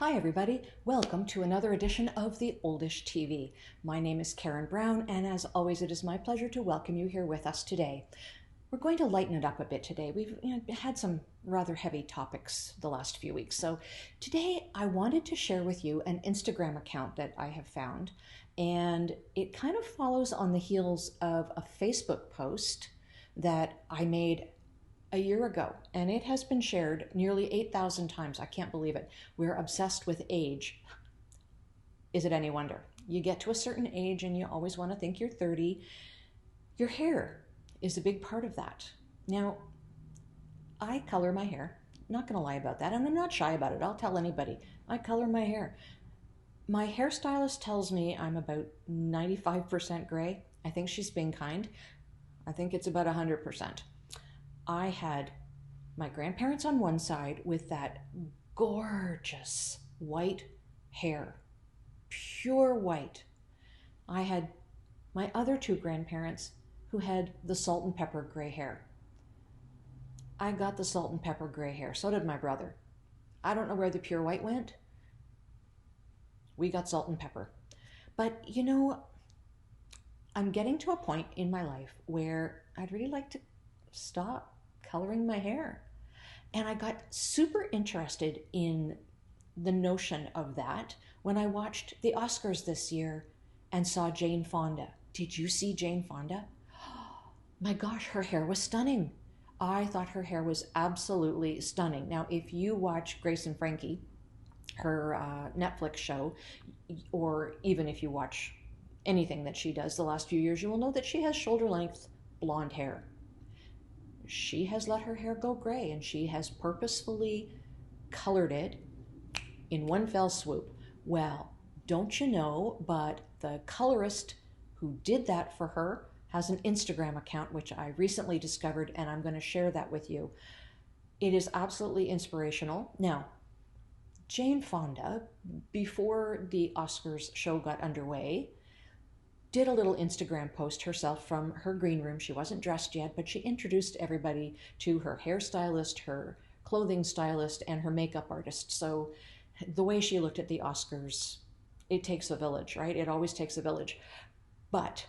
Hi everybody, welcome to another edition of the Oldish TV. My name is Karen Brown, and as always it is my pleasure to welcome you here with us today. We're going to lighten it up a bit today. We've had some rather heavy topics the last few weeks, so today I wanted to share with you an Instagram account that I have found, and it kind of follows on the heels of a Facebook post that I made a year ago, and it has been shared nearly 8,000 times. I can't believe it. We're obsessed with age. Is it any wonder? You get to a certain age and you always want to think you're 30. Your hair is a big part of that. Now, I color my hair. Not going to lie about that, and I'm not shy about it. I'll tell anybody. I color my hair. My hairstylist tells me I'm about 95% gray. I think she's being kind. I think it's about 100%. I had my grandparents on one side with that gorgeous white hair, pure white. I had my other two grandparents who had the salt and pepper gray hair. I got the salt and pepper gray hair. So did my brother. I don't know where the pure white went. We got salt and pepper. But I'm getting to a point in my life where I'd really like to stop coloring my hair. And I got super interested in the notion of that when I watched the Oscars this year and saw Jane Fonda. Did you see Jane Fonda? My gosh, her hair was stunning. I thought her hair was absolutely stunning. Now, if you watch Grace and Frankie, her Netflix show, or even if you watch anything that she does the last few years, you will know that she has shoulder-length blonde hair. She has let her hair go gray, and she has purposefully colored it in one fell swoop. Well, don't you know, but the colorist who did that for her has an Instagram account, which I recently discovered, and I'm going to share that with you. It is absolutely inspirational. Now, Jane Fonda, before the Oscars show got underway, did a little Instagram post herself from her green room. She wasn't dressed yet, but she introduced everybody to her hairstylist, her clothing stylist, and her makeup artist. So the way she looked at the Oscars, it takes a village, right? It always takes a village. But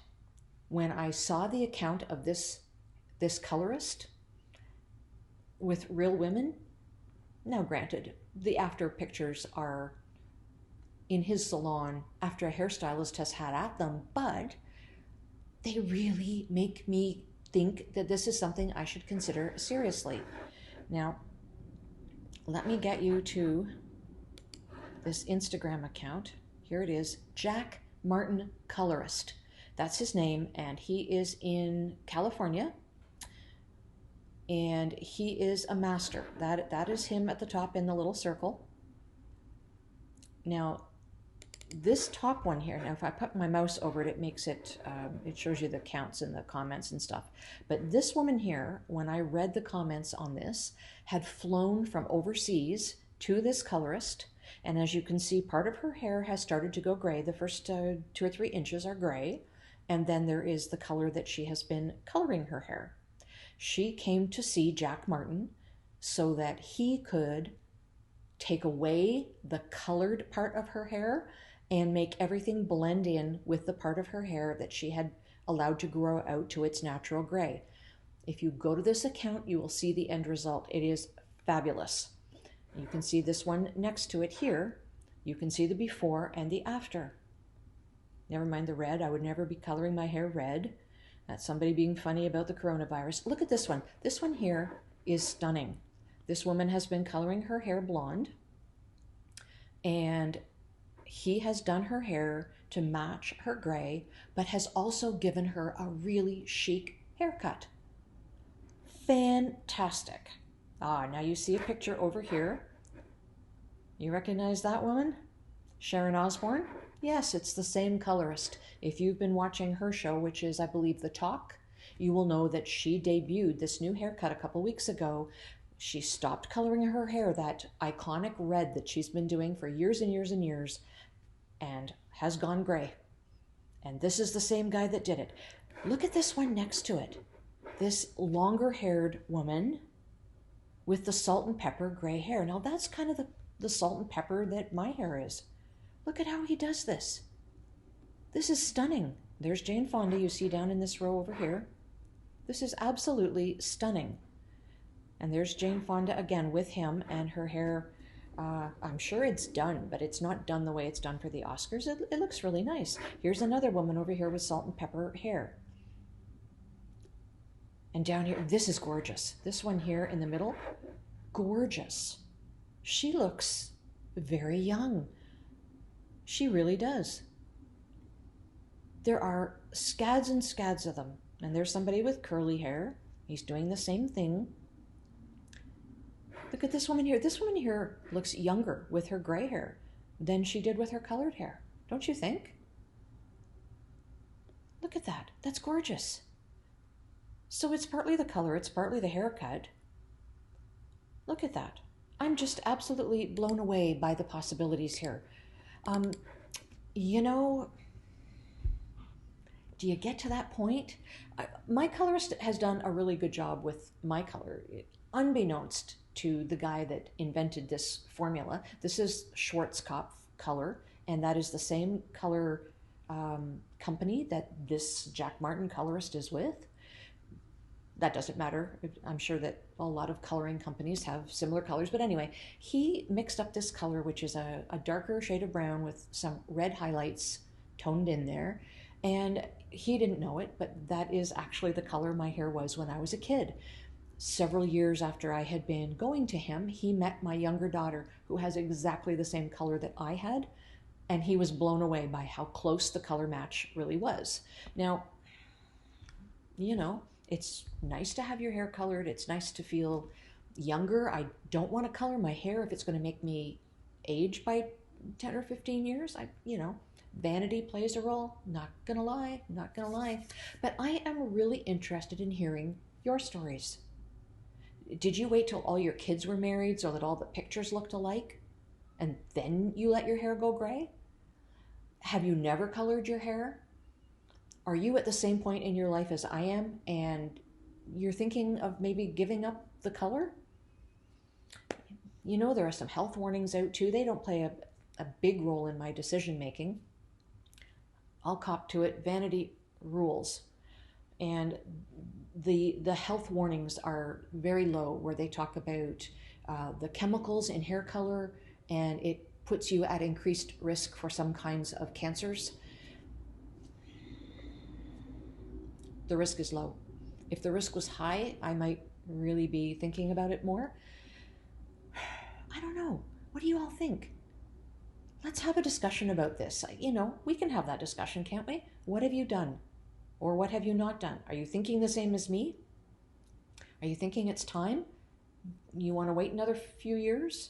when I saw the account of this colorist with real women, now granted, the after pictures are in his salon after a hairstylist has had at them, but they really make me think that this is something I should consider seriously. Now, let me get you to this Instagram account. Here it is, Jack Martin Colorist. That's his name, and he is in California, and he is a master. That is him at the top in the little circle. Now, this top one here, now if I put my mouse over it, it makes it, it shows you the counts and the comments and stuff. But this woman here, when I read the comments on this, had flown from overseas to this colorist. And as you can see, part of her hair has started to go gray. The first 2 or 3 inches are gray. And then there is the color that she has been coloring her hair. She came to see Jack Martin so that he could take away the colored part of her hair and make everything blend in with the part of her hair that she had allowed to grow out to its natural gray. If you go to this account, you will see the end result. It is fabulous. You can see this one next to it here. You can see the before and the after. Never mind the red. I would never be coloring my hair red. That's somebody being funny about the coronavirus. Look at this one. This one here is stunning. This woman has been coloring her hair blonde, and he has done her hair to match her gray, but has also given her a really chic haircut. Fantastic. Now you see a picture over here. You recognize that woman? Sharon Osbourne? Yes, it's the same colorist. If you've been watching her show, which is, I believe, The Talk, you will know that she debuted this new haircut a couple weeks ago. She stopped coloring her hair, that iconic red that she's been doing for years and years and years, and has gone gray. And this is the same guy that did it. Look at this one next to it. This longer haired woman with the salt and pepper gray hair. Now that's kind of the salt and pepper that my hair is. Look at how he does this. This is stunning. There's Jane Fonda you see down in this row over here. This is absolutely stunning. And there's Jane Fonda again with him, and her hair, I'm sure it's done, but it's not done the way it's done for the Oscars. It looks really nice. Here's another woman over here with salt and pepper hair. And down here, this is gorgeous. This one here in the middle, gorgeous. She looks very young. She really does. There are scads and scads of them. And there's somebody with curly hair. He's doing the same thing. Look at this woman here. This woman here looks younger with her gray hair than she did with her colored hair. Don't you think? Look at that. That's gorgeous. So it's partly the color, it's partly the haircut. Look at that. I'm just absolutely blown away by the possibilities here. You know, do you get to that point? My colorist has done a really good job with my color, unbeknownst to the guy that invented this formula. This is Schwarzkopf color, and that is the same color company that this Jack Martin colorist is with. That doesn't matter. I'm sure that a lot of coloring companies have similar colors. But anyway, he mixed up this color, which is a darker shade of brown with some red highlights toned in there. And he didn't know it, but that is actually the color my hair was when I was a kid. Several years after I had been going to him, he met my younger daughter, who has exactly the same color that I had. And he was blown away by how close the color match really was. Now, you know, it's nice to have your hair colored. It's nice to feel younger. I don't want to color my hair if it's going to make me age by 10 or 15 years. Vanity plays a role. Not going to lie. But I am really interested in hearing your stories. Did you wait till all your kids were married so that all the pictures looked alike? And then you let your hair go gray? Have you never colored your hair? Are you at the same point in your life as I am, and you're thinking of maybe giving up the color? You know, there are some health warnings out too. They don't play a big role in my decision making. I'll cop to it. Vanity rules. And the health warnings are very low, where they talk about the chemicals in hair color, and it puts you at increased risk for some kinds of cancers. The risk is low. If the risk was high, I might really be thinking about it more. I don't know. What do you all think? Let's have a discussion about this. We can have that discussion, can't we? What have you done? Or what have you not done? Are you thinking the same as me? Are you thinking it's time? You want to wait another few years?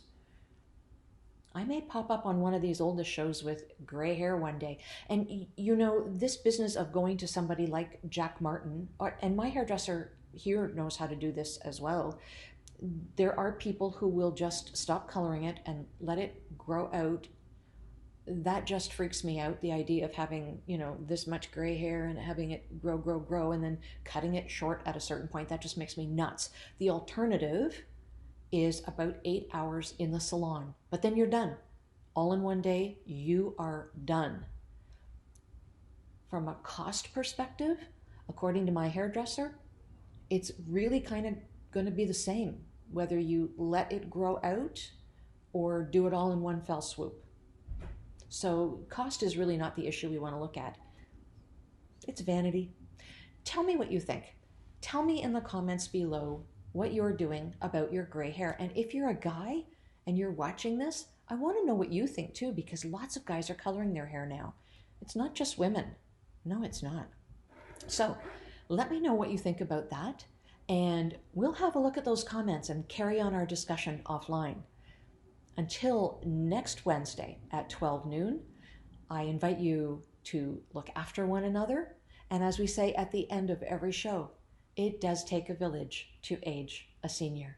I may pop up on one of these oldest shows with gray hair one day. And this business of going to somebody like Jack Martin, and my hairdresser here knows how to do this as well. There are people who will just stop coloring it and let it grow out. That just freaks me out, the idea of having, this much gray hair and having it grow, and then cutting it short at a certain point. That just makes me nuts. The alternative is about 8 hours in the salon, but then you're done. All in one day, you are done. From a cost perspective, according to my hairdresser, it's really kind of going to be the same, whether you let it grow out or do it all in one fell swoop. So cost is really not the issue we want to look at. It's vanity. Tell me what you think. Tell me in the comments below what you're doing about your gray hair. And if you're a guy and you're watching this, I want to know what you think too, because lots of guys are coloring their hair now. It's not just women. No, it's not. So let me know what you think about that, and we'll have a look at those comments and carry on our discussion offline. Until next Wednesday at 12 noon, I invite you to look after one another. And as we say at the end of every show, it does take a village to age a senior.